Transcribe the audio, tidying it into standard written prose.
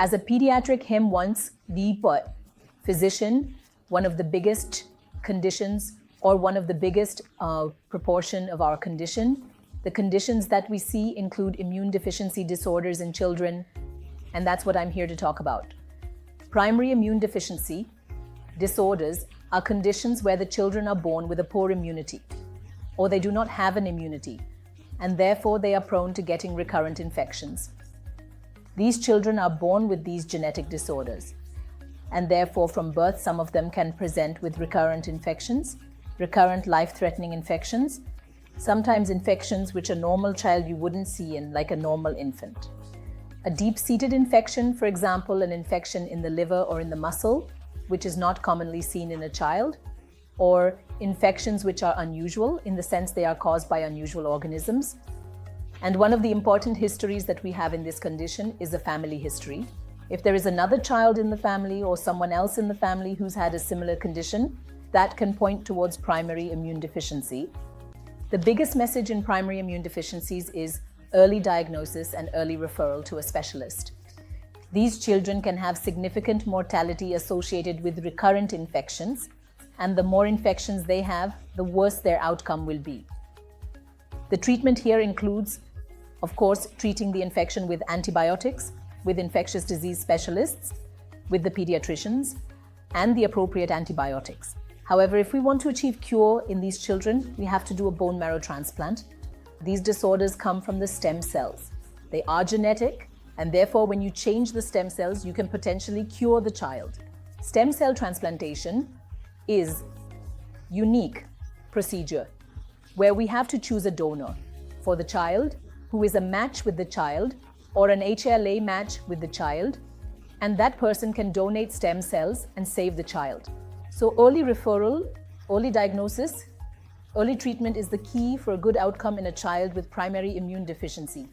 As a pediatric hem once the physician, one of the biggest conditions or one of the biggest proportion of our condition, the conditions that we see include immune deficiency disorders in children, and that's what I'm here to talk about. Primary immune deficiency disorders are conditions where the children are born with a poor immunity, or they do not have an immunity, and therefore they are prone to getting recurrent infections. These children are born with these genetic disorders, and therefore from birth some of them can present with recurrent infections, recurrent life-threatening infections, sometimes infections which a normal child you wouldn't see in, like a normal infant. A deep-seated infection, for example, an infection in the liver or in the muscle, which is not commonly seen in a child, or infections which are unusual in the sense they are caused by unusual organisms. And one of the important histories that we have in this condition is a family history. If there is another child in the family or someone else in the family who's had a similar condition, that can point towards primary immune deficiency. The biggest message in primary immune deficiencies is early diagnosis and early referral to a specialist. These children can have significant mortality associated with recurrent infections, and the more infections they have, the worse their outcome will be. The treatment here includes, of course, treating the infection with antibiotics, with infectious disease specialists, with the pediatricians, and the appropriate antibiotics. However, if we want to achieve cure in these children, we have to do a bone marrow transplant. These disorders come from the stem cells. They are genetic, and therefore when you change the stem cells, you can potentially cure the child. Stem cell transplantation is unique procedure where we have to choose a donor for the child who is a match with the child or an HLA match with the child, and that person can donate stem cells and save the child. So early referral, early diagnosis, early treatment is the key for a good outcome in a child with primary immune deficiency.